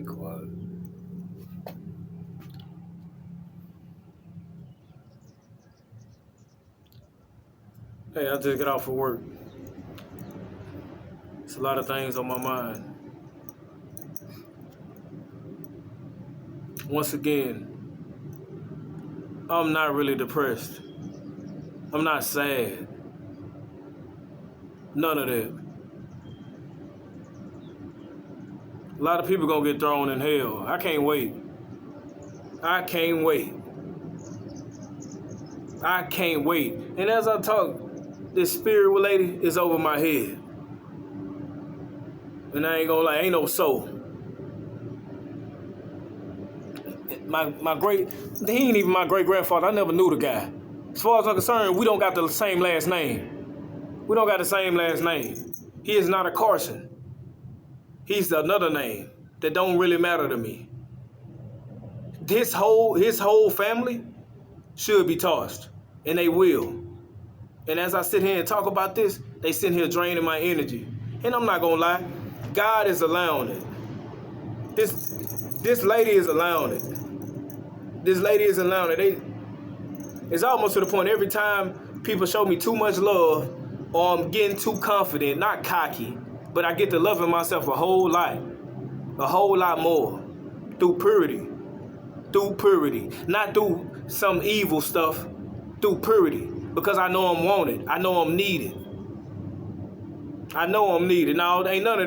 be quiet. Hey, I just got off of work. It's a lot of things on my mind. Once again, I'm not really depressed. I'm not sad. None of that. A lot of people gonna get thrown in hell. I can't wait. I can't wait. I can't wait. And as I talk, this spirit lady is over my head. And I ain't gonna lie, ain't no soul. My great, he ain't even my great grandfather. I never knew the guy. As far as I'm concerned, we don't got the same last name. We don't got the same last name. He is not a Carson. He's another name that don't really matter to me. His whole family should be tossed, and they will. And as I sit here and talk about this, they sit here draining my energy. And I'm not gonna lie, God is allowing it. This lady is allowing it. This lady is allowing it. It's almost to the point every time people show me too much love or I'm getting too confident, not cocky, but I get to loving myself a whole lot more through purity, not through some evil stuff, through purity, because I know I'm wanted, I know I'm needed. Now, ain't none of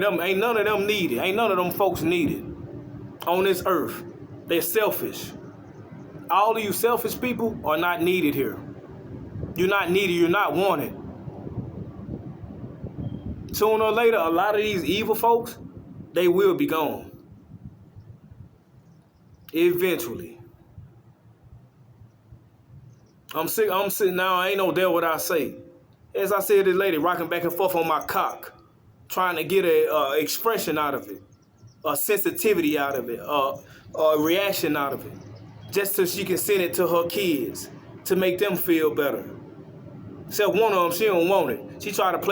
them needed. Ain't none of them folks needed on this earth. They're selfish. All of you selfish people are not needed here. You're not needed. You're not wanted. Sooner or later, a lot of these evil folks, they will be gone. Eventually. I'm sitting now. I ain't no there what I say. As I said, this lady rocking back and forth on my cock, trying to get a expression out of it, a sensitivity out of it, a reaction out of it, just so she can send it to her kids to make them feel better. Except one of them, she don't want it. She try to act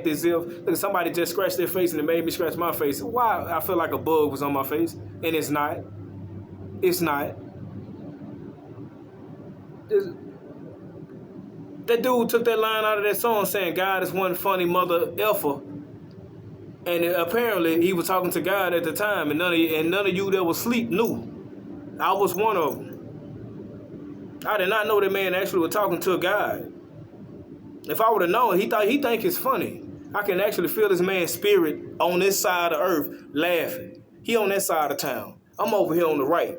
as if look, somebody just scratched their face and it made me scratch my face. Why? I feel like a bug was on my face, and it's not. It's not. That dude took that line out of that song saying God is one funny mother effer. And apparently he was talking to God at the time, and none of you that was asleep knew. I was one of them. I did not know that man actually was talking to God. If I would have known, he think it's funny. I can actually feel this man's spirit on this side of earth laughing. He on that side of town. I'm over here on the right.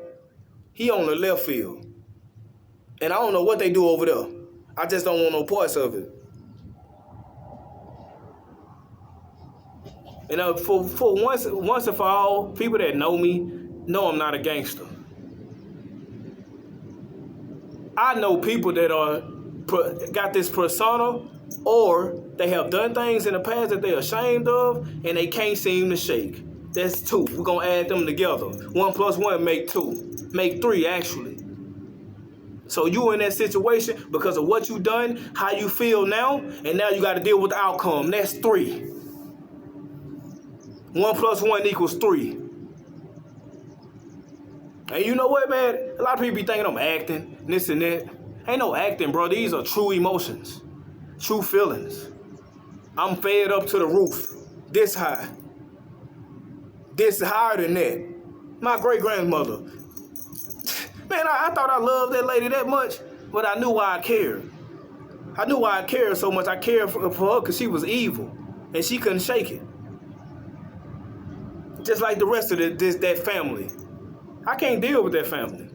He on the left field. And I don't know what they do over there. I just don't want no parts of it. And for once and for all, people that know me know I'm not a gangster. I know people that got this persona, or they have done things in the past that they're ashamed of, and they can't seem to shake. That's two. We're gonna add them together. 1 + 1 make 2, make 3 actually. So you in that situation because of what you done, how you feel now, and now you got to deal with the outcome. That's 3. 1 + 1 = 3. And you know what, man? A lot of people be thinking I'm acting, this and that. Ain't no acting, bro. These are true emotions, true feelings. I'm fed up to the roof, this high. This higher than that. My great-grandmother. Man, I thought I loved that lady that much, but I knew why I cared. I knew why I cared so much. I cared for her because she was evil, and she couldn't shake it. Just like the rest of that family. I can't deal with that family.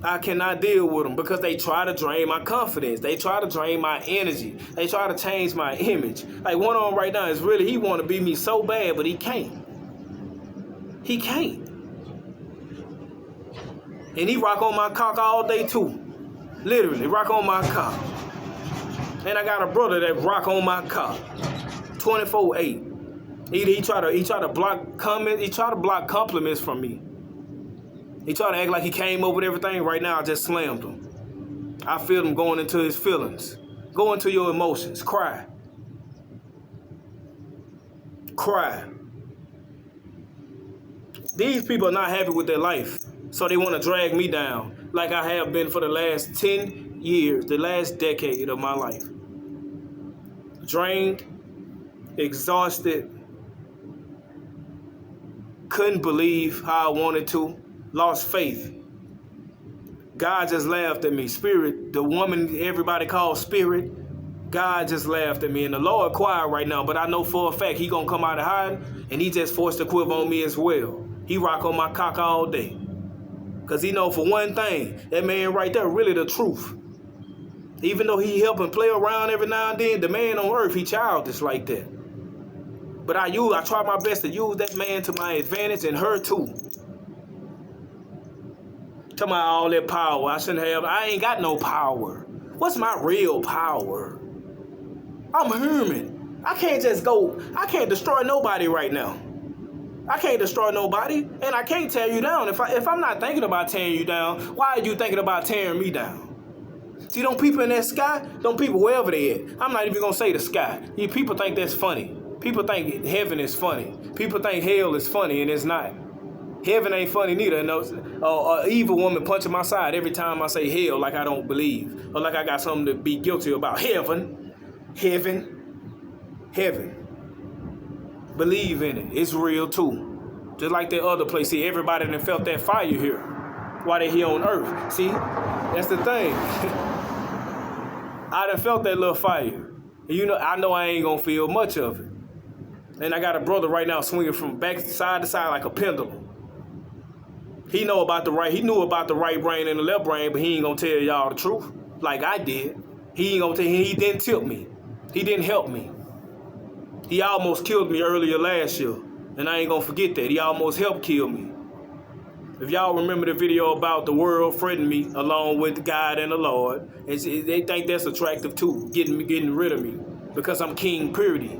I cannot deal with them because they try to drain my confidence. They try to drain my energy. They try to change my image. Like one of them right now is really, he want to be me so bad, but he can't. He can't. And he rock on my cock all day too. Literally, rock on my cock. And I got a brother that rock on my cock 24/8. He try to block comments, he try to block compliments from me. He try to act like he came up with everything. Right now I just slammed him. I feel him going into his feelings. Go into your emotions. Cry. Cry. These people are not happy with their life, so they want to drag me down like I have been for the last 10 years, the last decade of my life. Drained, exhausted, couldn't believe how I wanted to, lost faith. God just laughed at me. Spirit, the woman everybody calls Spirit, God just laughed at me. And the Lord quiet right now, but I know for a fact he gonna come out of hiding, and he just forced a quiver on me as well. He rock on my cock all day. Because he know for one thing, that man right there really the truth. Even though he help and play around every now and then, the man on earth, he childish like that. But I try my best to use that man to my advantage, and her too. Talking about all that power. I ain't got no power. What's my real power? I'm human. I can't destroy nobody right now. I can't destroy nobody, and I can't tear you down. If I'm not thinking about tearing you down, why are you thinking about tearing me down? See, them people in that sky, them people wherever they at, I'm not even gonna say the sky. People think that's funny. People think heaven is funny. People think hell is funny, and it's not. Heaven ain't funny neither. And an evil woman punching my side every time I say hell, like I don't believe, or like I got something to be guilty about. Heaven. Believe in it. It's real too. Just like that other place. See, everybody done felt that fire here while they here on earth. See, that's the thing. I done felt that little fire. And I know I ain't gonna feel much of it. And I got a brother right now swinging from back side to side like a pendulum. He knew about the right brain and the left brain, but he ain't gonna tell y'all the truth like I did. He didn't tip me. He didn't help me. He almost killed me earlier last year, and I ain't gonna forget that. He almost helped kill me. If y'all remember the video about the world fretting me along with God and the Lord, they think that's attractive too, getting rid of me, because I'm King Purity.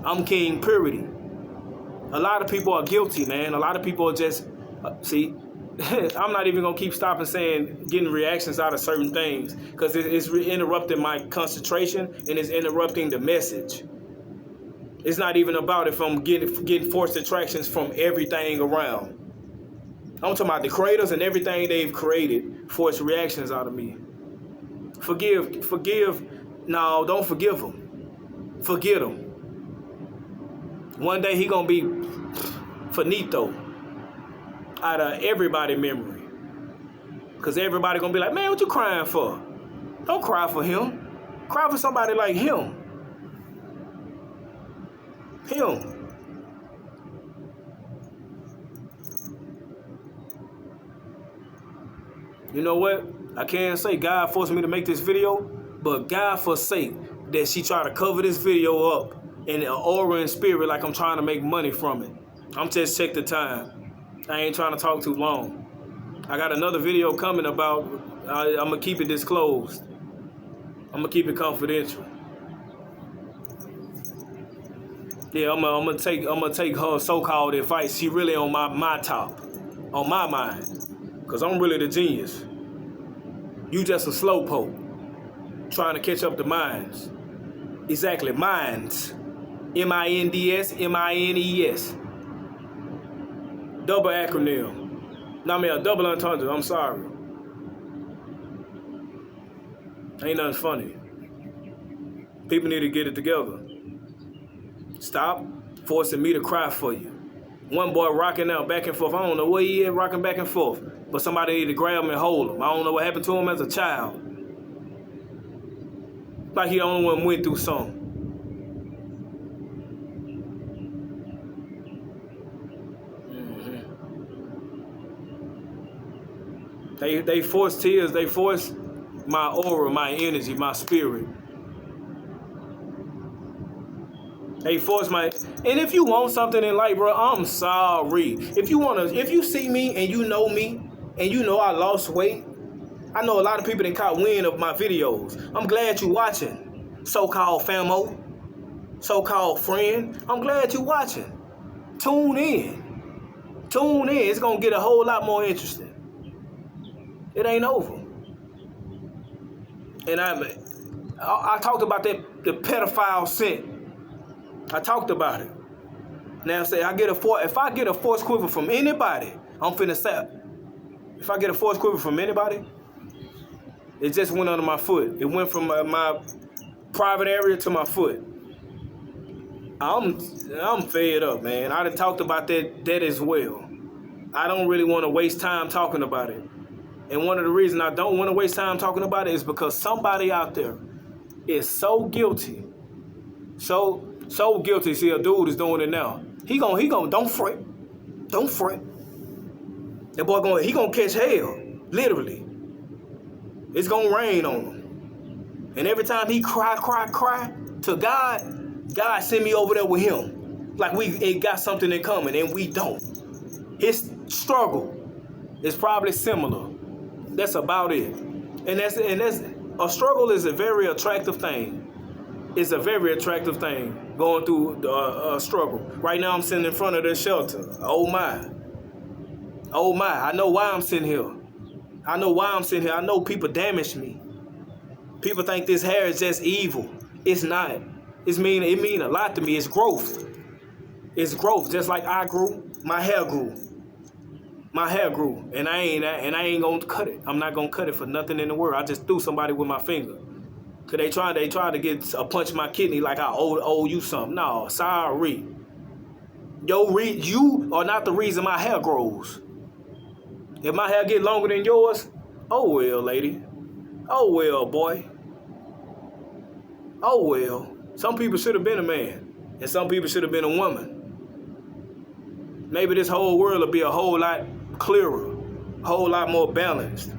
I'm King Purity. A lot of people are guilty, man. A lot of people are just, see, I'm not even going to keep stopping saying, getting reactions out of certain things, because it's interrupting my concentration, and it's interrupting the message. It's not even about if I'm getting forced attractions from everything around. I'm talking about the creators and everything they've created force reactions out of me. Forgive. No, don't forgive them. Forget them. One day he gonna be finito out of everybody's memory. Because everybody gonna be like, man, what you crying for? Don't cry for him. Cry for somebody like him. You know what? I can't say God forced me to make this video, but God forsake that she tried to cover this video up in an aura and spirit like I'm trying to make money from it. I'm just check the time. I ain't trying to talk too long. I got another video coming about, I'm going to keep it disclosed. I'm going to keep it confidential. Yeah, I'm gonna take her so-called advice. She really on my top, on my mind, cause I'm really the genius. You just a slowpoke, trying to catch up to minds. Exactly, minds. M-I-N-D-S, M-I-N-E-S. Double acronym. No, I mean a double entendre. I'm sorry. Ain't nothing funny. People need to get it together. Stop forcing me to cry for you. One boy rocking out back and forth. I don't know where he is rocking back and forth, but somebody need to grab him and hold him. I don't know what happened to him as a child. Like he the only one went through something. They force tears. They force my aura, my energy, my spirit. They force my, and if you want something in life, bro, I'm sorry. If you see me and you know I lost weight, I know a lot of people that caught wind of my videos. I'm glad you watching, so-called famo, so-called friend. I'm glad you watching. Tune in. It's gonna get a whole lot more interesting. It ain't over. And I talked about the pedophile scent. I talked about it. Now say if I get a force quiver from anybody, I'm finna say. If I get a force quiver from anybody, it just went under my foot. It went from my private area to my foot. I'm fed up, man. I done talked about that as well. I don't really want to waste time talking about it. And one of the reasons I don't want to waste time talking about it is because somebody out there is so guilty. So guilty. See, a dude is doing it now. He gon' don't fret. Don't fret. That boy he gonna catch hell. Literally. It's gonna rain on him. And every time he cry to God, God send me over there with him. Like it got something in common, and we don't. His struggle is probably similar. That's about it. And that's a struggle is a very attractive thing. It's a very attractive thing, going through a struggle. Right now I'm sitting in front of the shelter. Oh my. I know why I'm sitting here. I know people damage me. People think this hair is just evil. It's not. It mean a lot to me. It's growth. It's growth. Just like I grew, my hair grew. And I ain't gonna cut it. I'm not gonna cut it for nothing in the world. I just threw somebody with my finger. Cause they tried to get a punch in my kidney like I owe you something. No, sorry. You are not the reason my hair grows. If my hair get longer than yours, oh well, lady. Oh well, boy. Oh well. Some people should have been a man, and some people should have been a woman. Maybe this whole world will be a whole lot clearer, a whole lot more balanced.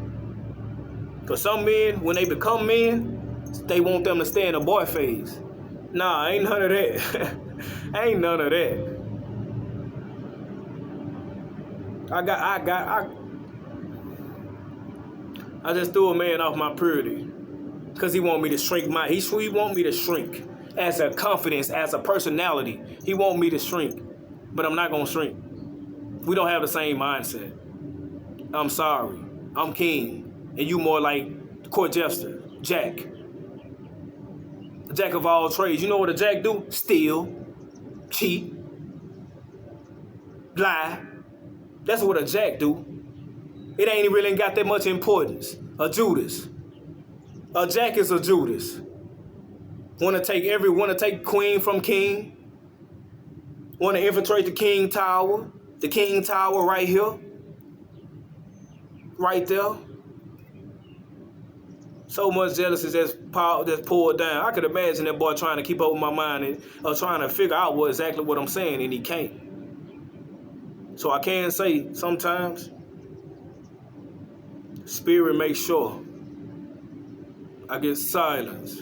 Cause some men, when they become men, they want them to stay in a boy phase. Nah, ain't none of that. Ain't none of that. I just threw a man off my purity. Cause he want me to shrink he want me to shrink. As a confidence, as a personality. He want me to shrink. But I'm not gonna shrink. We don't have the same mindset. I'm sorry. I'm king. And you more like court jester, Jack. Jack of all trades. You know what a Jack do? Steal, cheat, lie. That's what a Jack do. It ain't really got that much importance. A Judas. A Jack is a Judas. Wanna take queen from king. Wanna infiltrate the king tower. The king tower right here. Right there. So much jealousy that's poured down. I could imagine that boy trying to keep up with my mind or trying to figure out exactly what I'm saying, and he can't. So I can say sometimes, Spirit makes sure I get silence.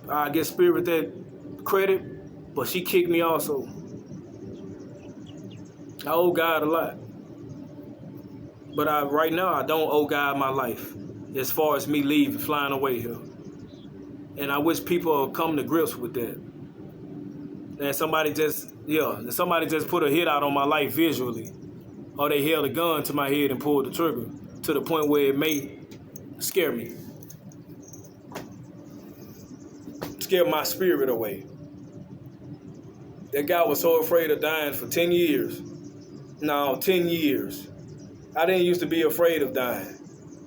I get Spirit that credit, but she kicked me also. I owe God a lot. But right now, I don't owe God my life as far as me leaving, flying away here. And I wish people would come to grips with that. And somebody just put a hit out on my life visually. Or they held a gun to my head and pulled the trigger to the point where it may scare me. Scare my spirit away. That guy was so afraid of dying for 10 years. No, 10 years. I didn't used to be afraid of dying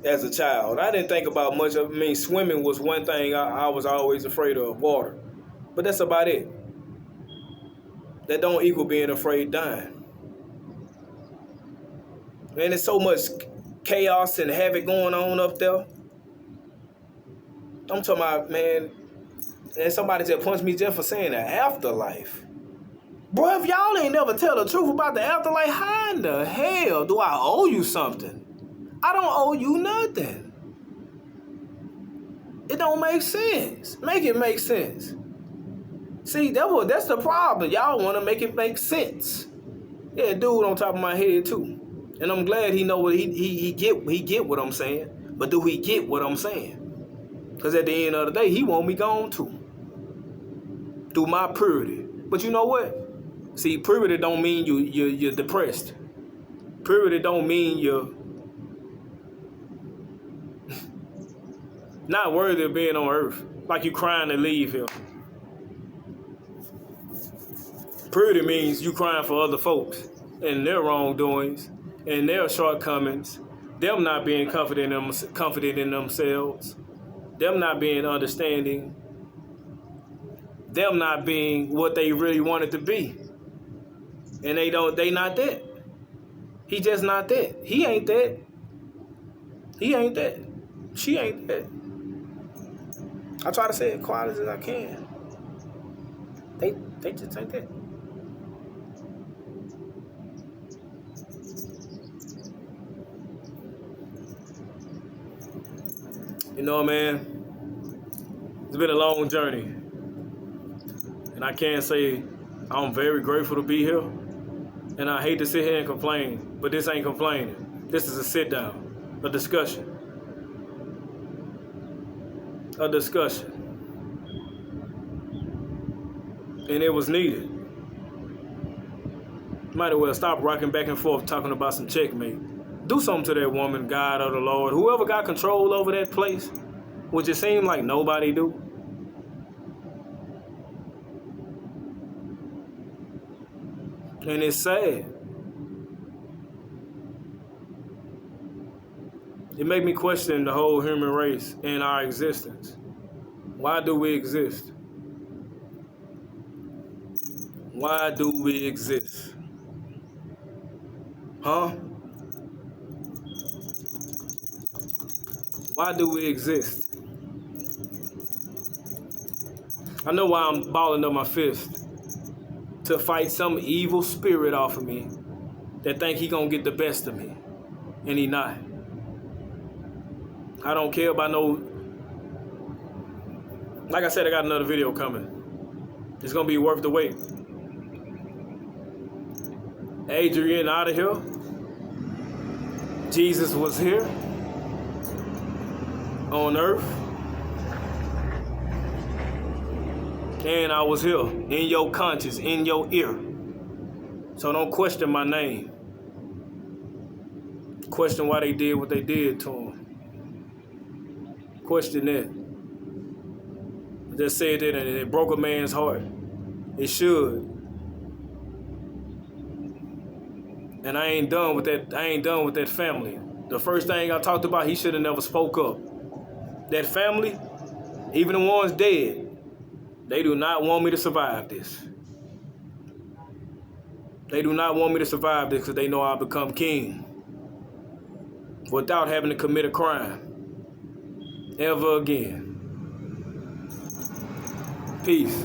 as a child. I didn't think about much of it. Swimming was one thing I was always afraid of, water. But that's about it. That don't equal being afraid of dying. Man, there's so much chaos and havoc going on up there. I'm talking about, man, and somebody just punched me just for saying the afterlife. Bro, if y'all ain't never tell the truth about the afterlife, how in the hell do I owe you something? I don't owe you nothing. It don't make sense. Make it make sense. See, that's the problem. Y'all want to make it make sense. Yeah, dude on top of my head too. And I'm glad he know what he get what I'm saying. But do he get what I'm saying? Because at the end of the day, he want me gone too. Through my purity. But you know what? See, purity don't mean you're depressed. Purity don't mean you're not worthy of being on earth. Like you crying to leave here. Purity means you crying for other folks and their wrongdoings and their shortcomings, them not being confident in themselves, them not being understanding, them not being what they really wanted to be. And they not that. He just not that. He ain't that. He ain't that. She ain't that. I try to say it quiet as I can. They just ain't that. You know, man, it's been a long journey. And I can't say I'm very grateful to be here. And I hate to sit here and complain, but this ain't complaining. This is a sit down, a discussion. A discussion. And it was needed. Might as well stop rocking back and forth talking about some checkmate. Do something to that woman, God or the Lord. Whoever got control over that place, which it seemed like nobody do. And it's sad. It made me question the whole human race and our existence. Why do we exist? Why do we exist? Huh? Why do we exist? I know why I'm balling up my fist. To fight some evil spirit off of me that think he gonna get the best of me. And he not. I don't care about no... Like I said, I got another video coming. It's gonna be worth the wait. Adrian out of here. Jesus was here on earth. And I was here in your conscience, in your ear. So don't question my name. Question why they did what they did to him. Question that. I just said that and it broke a man's heart. It should. And I ain't done with that. I ain't done with that family. The first thing I talked about, he should have never spoke up. That family, even the ones dead, they do not want me to survive this. They do not want me to survive this because they know I'll become king without having to commit a crime ever again. Peace.